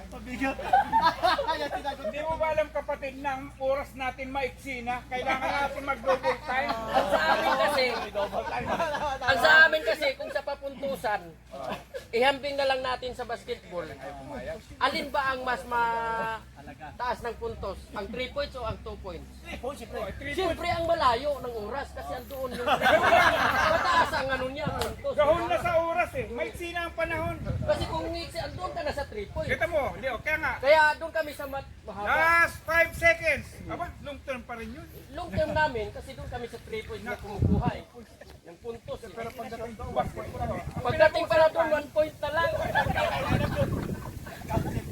Pabigat. Hindi mo ba alam kapatid na ang oras natin maiksi na? Kailangan natin mag-double time. Ang sa amin kasi, kung sa papuntusan, ihambing na lang natin sa basketball. Alin ba ang mas taas ng puntos? Ang 3 points o ang 2 points? 3 points, siyempre. Siyempre ang malayo ng oras kasi andoon yung mataas ang ano niya, puntos. Gahon na sa oras eh. Maiksi na ang panahon. Kasi kung andoon ka na sa 3 points. Kita mo, hindi o. Kaya nga, Kaya doon kami sa mahaba. last 5 seconds. Aba, long term pa rin yun. Long term namin kasi doon kami sa 3 points na kumukuha eh. Yung puntos. Pero pagdating doon, basketball pa. Pagdating pala doon, 1 point na lang.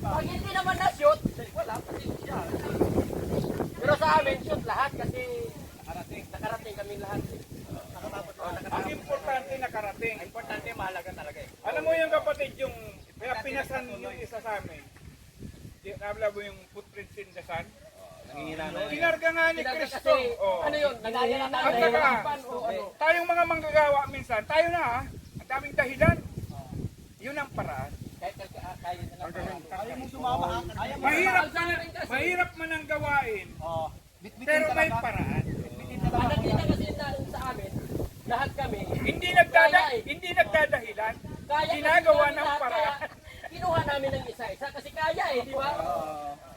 Pag hindi naman na-shoot, wala pa din siya. Pero sa amin, shoot lahat kasi nakarating kami lahat. Ang importante nakarating. Importante, mahalaga talaga eh. Alam mo yung kapatid, yung kaya pinasan yung isa sa amin. Nabla mo yung footprints in the sun? Nangingina na. Kinarga nga ni Kasi, Cristo. Oh. ano yun, nangangailangan At na saka, hirapan o ano. tayong mga manggagawa minsan, tayo na ha, ang daming dahilan. Yun ang paraan. Ayaw mong sumama ha. Ayaw mo. Mahirap man ang gawain, Oh, bitbitin pero may talaga. paraan. Bitbitin Ang talaga. nakita kasi sa amin, lahat kami, Hindi nagdadahilan. kaya Ginagawa kasi ng lahat, paraan. kaya Kinuha namin ng isa-isa kasi kaya eh, di ba?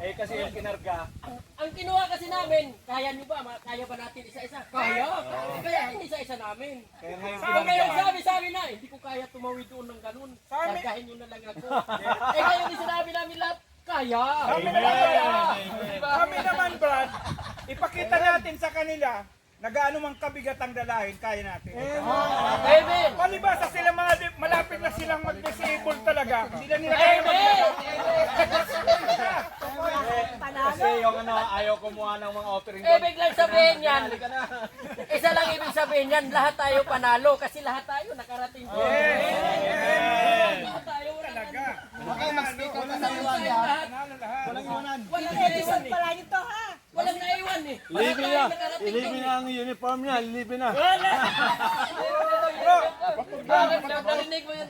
Eh kasi yung kinarga. Ang kinuha kasi namin, kaya niyo ba? Kaya ba natin isa-isa? Kaya! Kaya yung isa-isa namin. Kaya ngayon Kung kayo sabi na, hindi ko kaya tumawid doon ng ganun. Sabi- Kargahin nyo na lang ako. Eh kayo din sinabi namin lahat, kaya! Kami naman, Brad, ipakita natin sa kanila na gaano mang kabigat ang dalahin, kaya natin. Amen! Palibasa sila malapit na silang mag-disable talaga. Sila nila kaya Amen! Kasi yung ano, ayaw kumuha ng mga offering Ibig lang sabihin yan, isa lang ibig sabihin yan, lahat tayo panalo kasi lahat tayo nakarating doon. Lahat tayo talaga. Okay, mag-speak out na sa iwan ha. Panalo lahat. Walang iwanan. Walang naiwan eh. Pala nito ha. Walang naiwan eh. Libre na. Nakarating Libre doon. na ang uniform niya. Libre na. Narinig mo yun.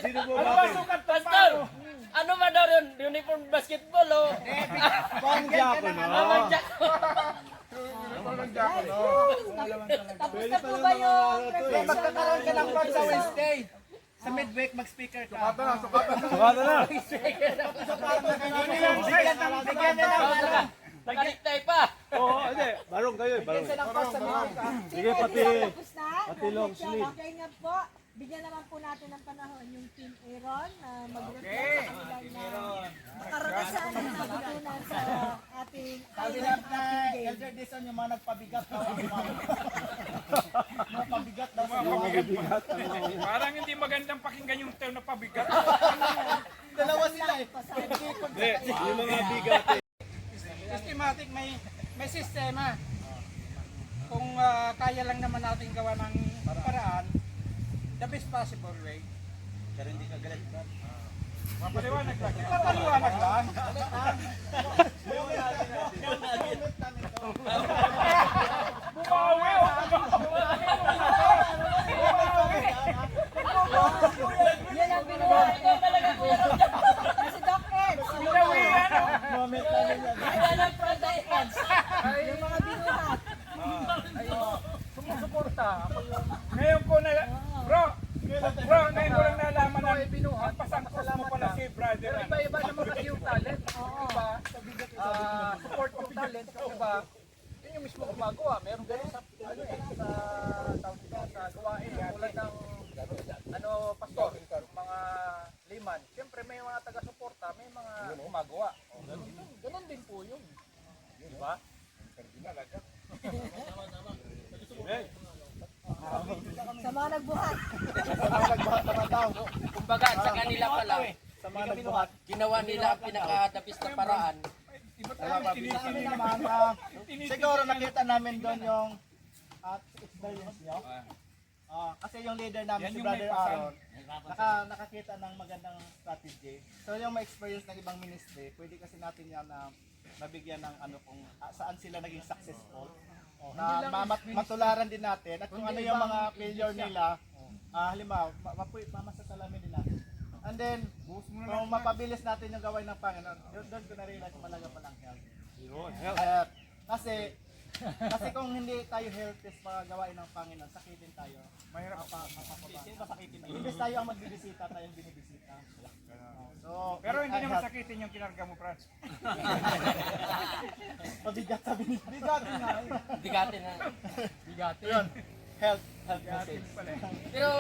Sino po Ano ba bakit? sukat Pastor, ano ba daw yun? Uniform basketball o? Pang Japan, Amang no? jack. Tapos na po ba yung Magkakaroon ka ng fun sa Wednesday. Sa midweek, mag-speaker ka. Sukata na. Bigyan na lang. Nakaliktay pa. Oo, hindi. Barong kayo. Barong. Bigyan ng fun sa mga Sige, pati. Tapos na? Pati long sleeve. Okay na po. Bigyan naman po natin ng panahon yung Team Aaron na mag-reflect sa kanilang karanasan na natutunan sa ating Sabi na Elder Dison yung mga nagpabigat daw. Mga pabigat daw. Mabibigat. Parang hindi magandang pakinggan yung term na pabigat. Dalawa sila eh. Hindi, yung mga bigat eh. Systematic, may sistema. Kung kaya lang naman natin gawa ng paraan, the best possible way. Pero hindi ka galit. Mapaliwanag lang. Papaliwanag lang. Bumawi! Yan ang binuhat. Si Doc Ed. Moment namin yan. Yan ang front edge. Yung mga binuhat. Ngayon ko na, bro, ngayon ko lang nalaman na ang pasangkos mo pala si brother. Iba-iba naman kasi yung talent. Iba, support yung talent. Yung iba, yun yung mismo gumagawa. Meron ganun sa sa gawain. Tulad ng pastor, yung mga liman. Siyempre may mga taga-suporta, may mga gumagawa. Ganun din po yun. Di ba? Sa mga nagbuhat. Kumbaga sa kanila pala, ginawa nila ang pinaka-the best na paraan. Kami naman, siguro nakita namin doon yung experience nyo. Kasi yung leader namin, Yan si yung Brother may pasan. Aaron, nakakita ng magandang strategy. So yung ma-experience ng ibang ministry, pwede kasi natin yan na mabigyan ng ano kung saan sila naging successful. na matularan din natin at kung ano yung mga failure nila, halimbawa, mamasa salamin din natin. And then, kung mapabilis natin yung gawain ng Panginoon, doon ko na-realize malaga palang health. Kasi kung hindi tayo healthy sa mga gawain ng Panginoon, sakitin tayo. Mahirap masakitin. Imbes tayo ang magbibisita, tayo ang binibisita. So, Pero hindi naman sakitin yung kinarga mo, Franz. Pabigat sa binibigatin nga. Bigatin na. Yun, health message. Pero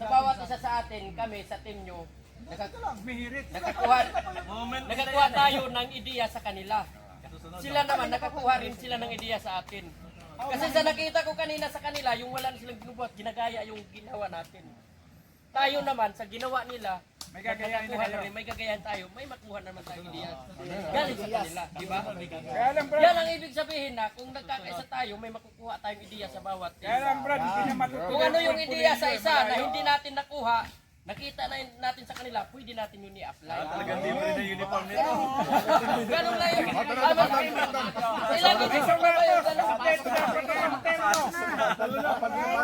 sa bawat isa sa atin, kami sa team nyo, Mihirit. nakakuha tayo ng ideya sa kanila. Sila naman, nakakuha rin sila ng ideya sa atin. Kasi sa nakita ko kanina sa kanila, yung wala na silang ginubuhat, ginagaya yung ginawa natin. Tayo naman, sa ginawa nila, May gagayahin nakakuha tayo. na rin, may gagayahan tayo, may makuha naman tayo ideya. Galing sa kanila, di ba? Kaya lang, Brad. Yan ang ibig sabihin na kung nagkakaisa tayo, may makukuha tayong ideya sa bawat Kaya lang, team. Brad, hindi na matutunan. Kung ano yung ideya sa isa na hindi natin nakuha, nakita na natin sa kanila, pwede natin yun i-apply. Talagang libre na uniform nito. Ganun lang yun. Ilang edisyon na kayo?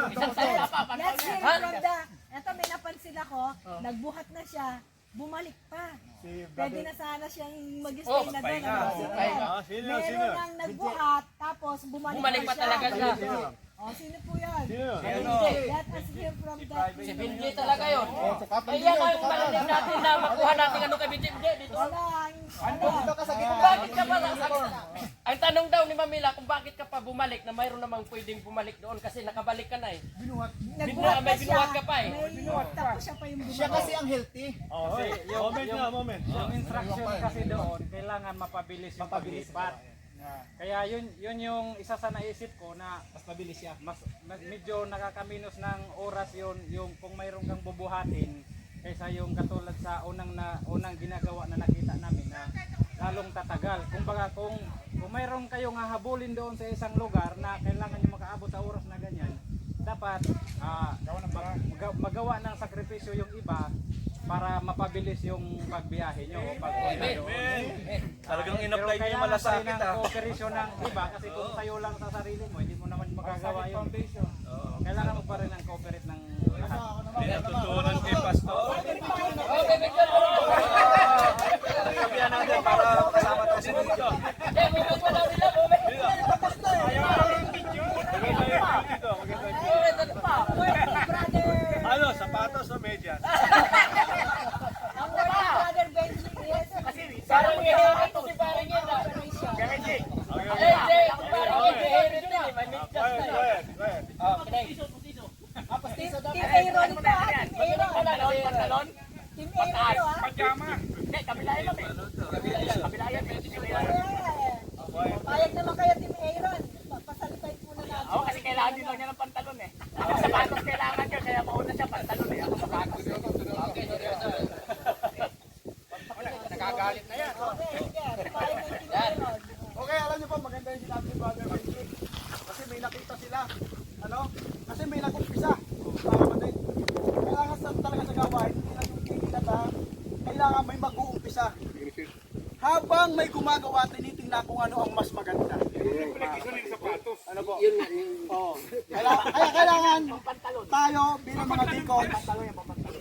Isang salita pa. Let's hear it from the... Eto, may napansin ako, nagbuhat na siya, bumalik pa. Pwede na sana siyang mag-stay na doon. Sino? Meron nang nagbuhat, tapos bumalik Bumalik pa siya. talaga siya. O, sino po yan? Sino? Let us hear from that. Si Benji talaga yun. Ayan ang malalim natin na makuha natin ano kay Benji. Dito. Wala. Dito ka sa Kung gitna. bakit ka pala? Ang tanong daw ni Mamila kung bakit ka pa bumalik na mayroon namang pwedeng bumalik doon kasi nakabalik ka na eh. Nagbuhat may na siya. binuhat ka pa eh. Tapos siya pa yung Siya bumalik. kasi ang healthy. Moment. Yung instruction kasi doon, kailangan mapabilis yung paglipat. Kaya yun yung isa sa naisip ko na Mas mabilis siya. medyo nakakaminos ng oras yun yung kung mayroon kang bubuhatin kaysa yung katulad sa unang ginagawa na nakita namin na lalong tatagal. Kumbaga kung mayroon kayong hahabulin doon sa isang lugar na kailangan nyo makaabot sa oras na ganyan, dapat magawa ng sakripisyo yung iba para mapabilis yung pagbiyahe nyo o pagpunta doon. Talagang Pero in-apply niyo yung kailangan malasakit pa rin ang cooperation ng iba kasi kung sa'yo lang sa sarili mo, hindi mo naman magagawa yun. Kailangan mo pa rin ang cooperate ng lahat. Tutunan kay Pastor. Okay, Benji. Sabihan natin para kasama tayo sa dito. Eh, moment pa daw nila, moment. Ano, sapatos o medyas? Ang word ni Brother Benji is Parang ihirit to si parang yun ah. operation. Eh, parang ihirit din eh. May midjas na eh. Team Aaron ito, Team Aaron. Team Aaron, ah. Pajama. Payag naman kayo, Team Aaron. Pasalitay po na natin. Ako kasi kailangan din daw niya ng pantalon eh. Ako sapatos kailangan niya, kaya mauna siya pantalon eh. Ako sapatos. Okay, sorry. Nakagalit na yan. Okay, sige. Payag ng Team Aaron. Okay, alam niyo po, maganda yung sinabi ni Brother Benji. Kasi may nakita sila. Ano? Kasi may nag-umpisa. Kapatid. Kailangan talaga sa gawain, hindi lang yung kikinata. Kailangan may mag-uumpisa. Habang may gumagawa, tinitingnan kung ano ang mas maganda. Ano po? Yun nga. Oo. Kailangan tayo bilang mga deacon,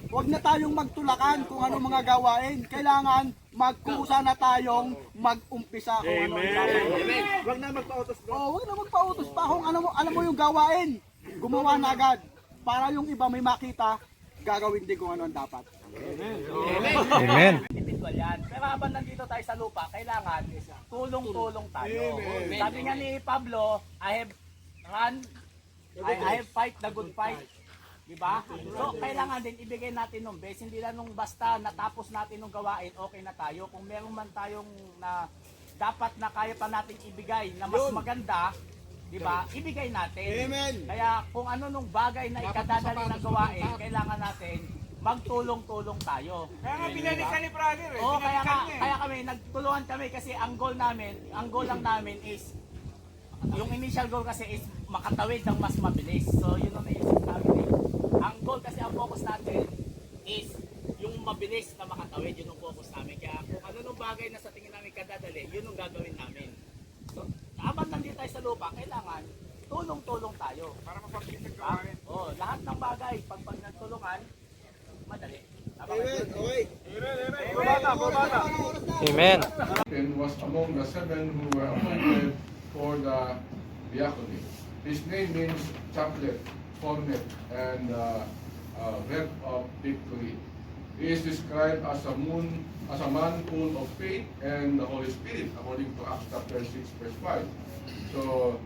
huwag na tayong magtulakan kung ano mga gawain. Kailangan magkusa na tayong mag-umpisa kung ano ang gawain. Huwag na magpa-utos bro. Huwag na magpa-utos pa kung alam mo yung gawain. Gumawa na agad. Para yung iba may makita, gagawin din kung ano ang dapat. Individual yan. Pero habang nandito tayo sa lupa, kailangan tulong-tulong tayo. Sabi nga ni Pablo, I have fight the good fight. Diba? So, kailangan din ibigay natin nung base. Hindi lang nung basta natapos natin nung gawain, okay na tayo. Kung meron man tayong na dapat na kaya pa natin ibigay na mas maganda, diba? Ibigay natin. Amen. Kaya kung ano nung bagay na ikadadali ng gawain, kailangan natin magtulong-tulong tayo. Kaya nga binalikan ni brother eh. Oo, kaya Binalikan niya eh. kaya kami nagtulungan kami kasi ang goal lang namin is yung initial goal kasi is makatawid ng mas mabilis. So yun ang naisip namin eh. Ang goal kasi ang focus natin is yung mabilis na makatawid, yun ang focus namin. Kaya kung ano nung bagay na sa tingin namin kadadali, yun ang gagawin namin. So habang nandito tayo sa lupa, kailangan tulong-tulong tayo. Para mapagkita gawain. Oh, lahat ng bagay, pag nagtulungan, madali. Tama ba? Amen. Okay. Bumata. Amen. And was among the 7 who were appointed for the diacony. His name means chaplet, cornet, and breath of victory. He is described as a man full of faith and the Holy Spirit, according to Acts chapter 6, verse 5. So,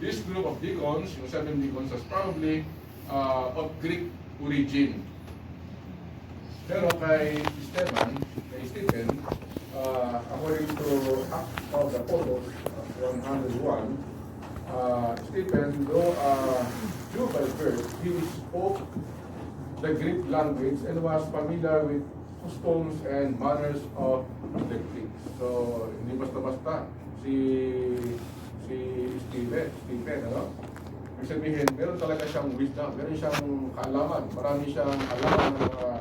this group of deacons, yung 7 deacons, is probably of Greek origin. Pero kay Stephen, according to Acts of the Apostles 101, Stephen, though Jew by birth, he spoke the Greek language and was familiar with customs and manners of the Greeks. So, hindi basta-basta si Stephen, ano? Ibig sabihin, meron talaga siyang wisdom, meron siyang kaalaman, marami siyang alaman ng mga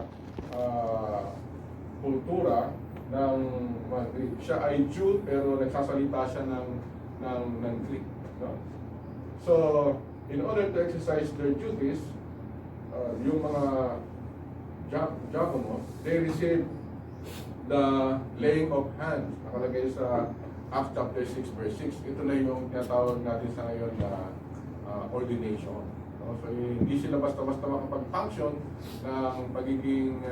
kultura ng mga Greek. Siya ay Jew pero nagsasalita siya ng Greek. No? So, in order to exercise their duties, yung mga diakono, they received the laying of hands. Nakalagay sa Acts chapter 6 verse 6. Ito na yung tinatawag natin sa ngayon na ordination. No? So, hindi sila basta-basta makapag-function ng pagiging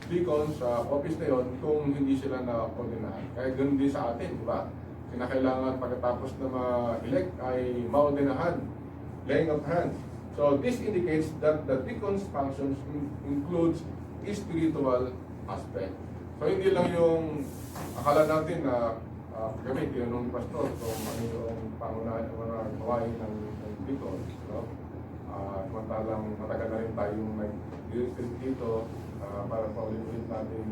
deacon sa office na yon kung hindi sila na-ordinahan. Kaya ganoon din sa atin, di ba? Kinakailangan pagkatapos na ma-elect ay ma-ordinahan, laying of hands. So this indicates that the deacon's functions includes a spiritual aspect. So hindi lang yung akala natin na kami tinanong ni Pastor kung ano yung pangunahan ng mga gawain ng deacon. No? Samantalang matagal na rin tayong nag-retreat dito para paulit-ulit natin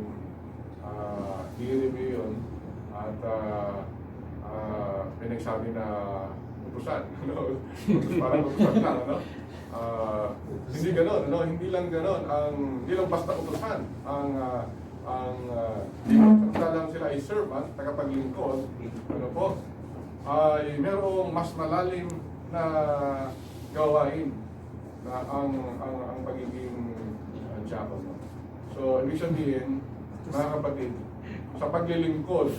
i-review yun at pinagsabi na utusan. Parang utusan lang, ano? Hindi ganoon, ano? Hindi lang ganoon, hindi lang basta utusan ang samantalang sila ay servant, tagapaglingkod, ano po, ay merong mas malalim na gawain na ang pagiging diakono. So, ibig sabihin, mga kapatid, sa paglilingkod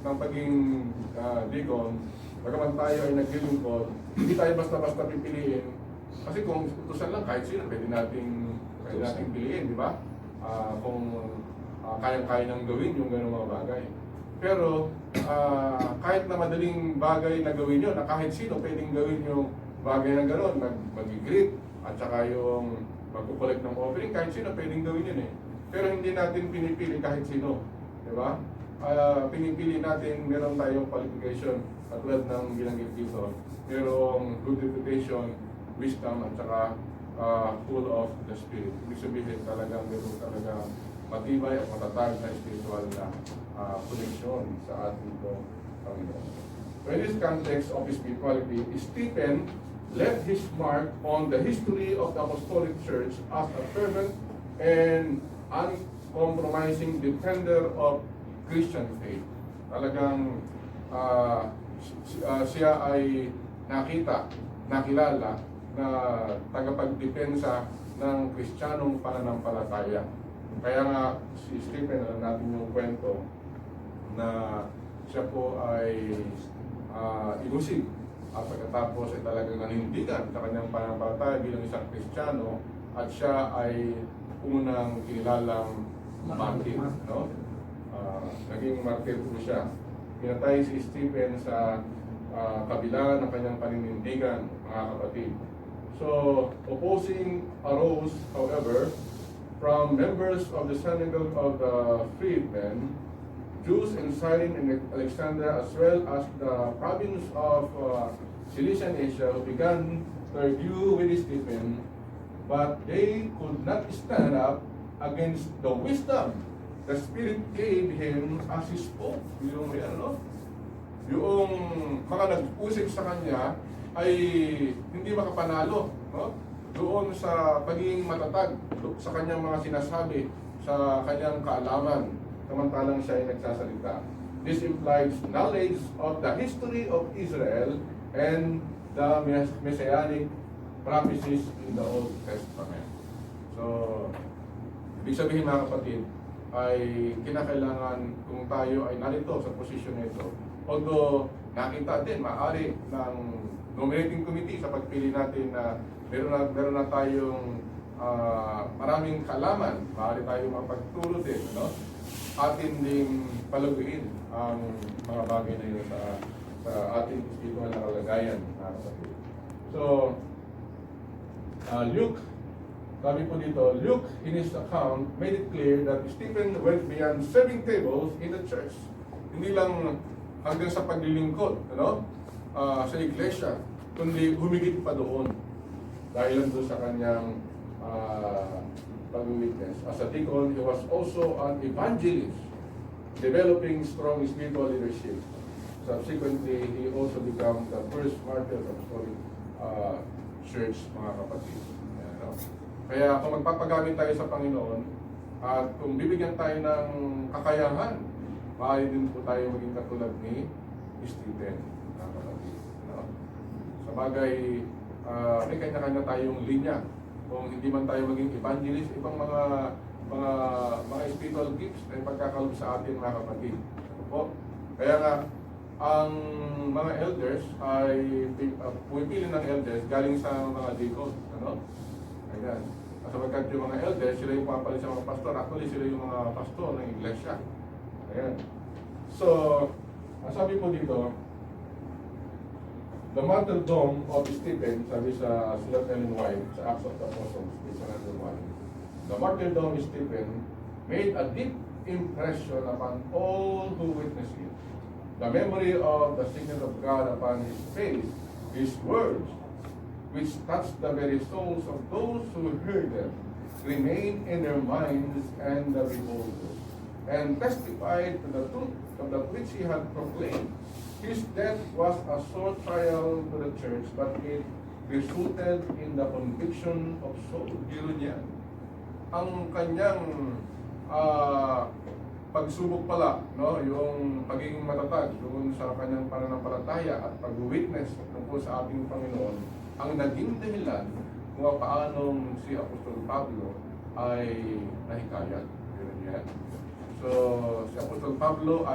ng pagiging deacon, bagaman tayo ay naglilingkod, hindi tayo basta-basta pipiliin. Kasi kung utusan lang, kahit sino, pwede nating piliin, di ba? Kung kayang-kaya nang gawin yung gano'ng mga bagay. Pero, kahit na madaling bagay na gawin yun, na kahit sino pwedeng gawin yung bagay na gano'n, mag-greet, at saka yung mag-collect ng offering, kahit sino pwedeng gawin yun eh. Pero hindi natin pinipili kahit sino, di ba? Pinipili natin, meron tayong qualification at tulad ng binanggit dito, merong good reputation, wisdom, at saka full of the Spirit. Ibig sabihin talagang meron talaga matibay at matatag na spiritual na connection sa ating Panginoon. So in this context of spirituality, Stephen left his mark on the history of the Apostolic Church as a fervent and uncompromising defender of Christian faith. Talagang siya ay nakilala na tagapagdepensa ng Kristiyanong pananampalataya. Kaya nga si Stephen, alam natin yung kwento na siya po ay inusig at pagkatapos ay talagang nanindigan sa kanyang pananampalataya bilang isang Kristiyano at siya ay unang kinilalang martir, no? Naging martir po siya. Pinatay si Stephen sa kabila ng kanyang paninindigan, mga kapatid. So, opposing arose, however, from members of the synagogue of the freedmen, Jews in Cyrene and Alexandria, as well as the province of Cilicia and Asia, who began to argue with Stephen, but they could not stand up against the wisdom the Spirit gave him as he spoke. Yung mga nag-usip sa kanya ay hindi makapanalo, no? Doon sa pagiging matatag sa kanyang mga sinasabi, sa kanyang kaalaman, samantalang siya ay nagsasalita. This implies knowledge of the history of Israel and the messianic prophecies in the Old Testament. So, ibig sabihin mga kapatid, ay kinakailangan kung tayo ay narito sa posisyon nito. Although nakita din, maaari ng nominating committee sa pagpili natin na meron na tayong maraming kaalaman, maaari tayong mapagturo din, no? Atin ding palaguin ang mga bagay na yun sa ating espiritual na kalagayan. So, Luke, sabi po dito, Luke in his account made it clear that Stephen went beyond serving tables in the church. Hindi lang hanggang sa paglilingkod, sa iglesia, kundi humigit pa doon. Dahil lang doon sa kanyang pag-witness. As a deacon, he was also an evangelist, developing strong spiritual leadership. Subsequently, he also became the first martyr of Apostolic Church, mga kapatid. Kaya kung magpapagamit tayo sa Panginoon, at kung bibigyan tayo ng kakayahan, maaari din po tayo maging katulad ni Stephen, mga kapatid. Sa bagay, may kanya-kanya tayong linya. Kung hindi man tayo maging evangelist, ibang mga spiritual gifts ay pagkakalob sa atin, mga kapatid. Po? Kaya nga, ang mga elders ay pumipili ng elders galing sa mga deacons. Ayan. Sapagkat yung mga elders, sila yung papalit sa mga pastor. Actually, sila yung mga pastor ng iglesia. Ayan. So, sabi po dito, the martyrdom of Stephen, sabi sa Sulat Ellen White, sa Acts of the Apostles, page 101, the martyrdom of Stephen made a deep impression upon all who witnessed it. The memory of the signet of God upon his face, his words, which touched the very souls of those who heard them, remained in their minds and the beholders, and testified to the truth of that which he had proclaimed. His death was a sore trial to the church, but it resulted in the conviction of souls. Biro niya. Ang kanyang pagsubok pala, yung pagiging matatag doon sa kanyang pananampalataya at pag-witness tungkol sa ating Panginoon, ang naging dahilan kung paanong si Apostol Pablo ay nahikayat. Biro niya. So, si Apostol Pablo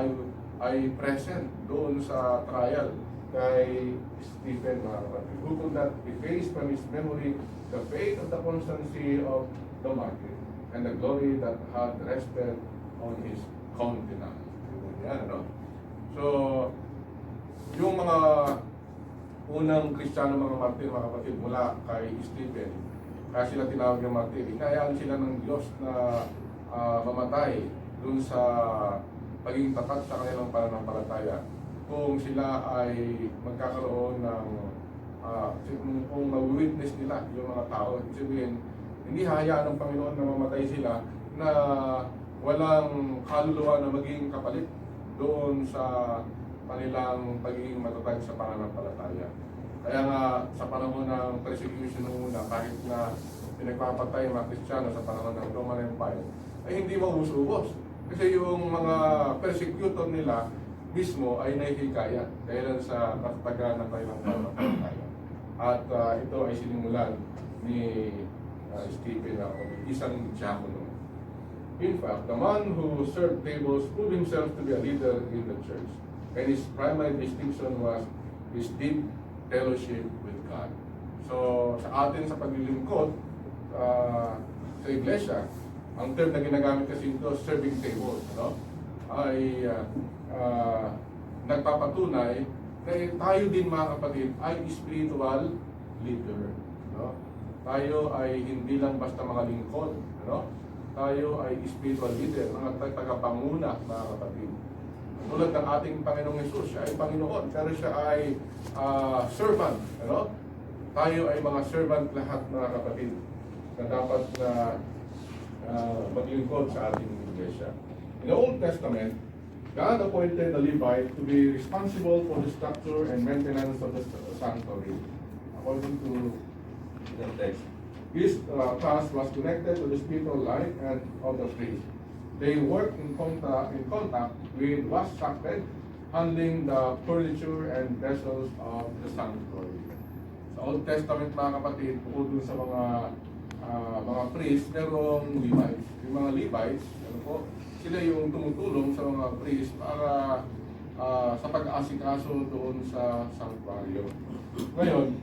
ay present doon sa trial kay Stephen, mga kapatid, who could not efface from his memory the faith of the constancy of the martyr and the glory that had rested on his countenance. Yan, So, yung mga unang Kristiyano, mga martyr, mga kapatid, mula kay Stephen, kaya sila tinawag ng martyr, inayaan sila ng Diyos na mamatay doon sa pagiging tapat sa kanilang pananampalataya. Kung sila ay magkakaroon ng kung mag-witness nila yung mga tao, ibig sabihin, hindi hayaan ng Panginoon na mamatay sila na walang kaluluwa na maging kapalit doon sa kanilang pagiging matatag sa pananampalataya. Kaya nga sa panahon ng persecution noong una, kahit na pinagpapatay ang mga Kristiyano sa panahon ng Roman Empire, ay hindi maubos-ubos. Kasi yung mga persecutor nila mismo ay nahihikayat dahil sa katatagan ng kanilang pananampalataya. At ito ay sinimulan ni Stephen na isang diakono. In fact, the man who served tables proved himself to be a leader in the church, and his primary distinction was his deep fellowship with God. So, sa atin sa paglilingkod sa iglesia, ang term na ginagamit kasi ito, serving tables, ay nagpapatunay na tayo din, mga kapatid, ay spiritual leader. Tayo ay hindi lang basta mga lingkod. Tayo ay spiritual leader, mga tagapanguna, mga kapatid. Tulad ng ating Panginoong Hesus, siya ay Panginoon, pero siya ay servant. Tayo ay mga servant lahat, mga kapatid, na dapat na maglingkod sa ating iglesia. In the Old Testament, God appointed a Levite to be responsible for the structure and maintenance of the sanctuary. According to the text, his task was connected to the spiritual life and of the priest. They worked in contact with what's sacred, handling the furniture and vessels of the sanctuary. Sa Old Testament mga kapatid, bukod dun sa mga priests, merong Levites. Yung mga Levites, ano po, sila yung tumutulong sa mga priests para sa pag-aasikaso doon sa sanctuaryo. Ngayon,